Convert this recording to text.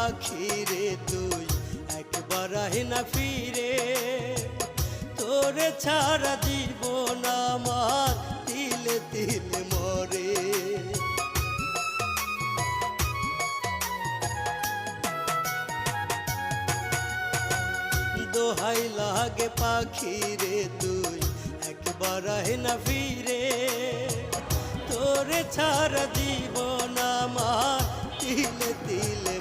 পাখি রে তুই একবার আহে না ফিরে, তোরে ছাড়া জীবন আমার তিলে তিলে মরে। দোহাই লাগে পাখি রে তুই একবার আহে না ফিরে, তোরে ছাড়া জীবন আমার তিলে তিলে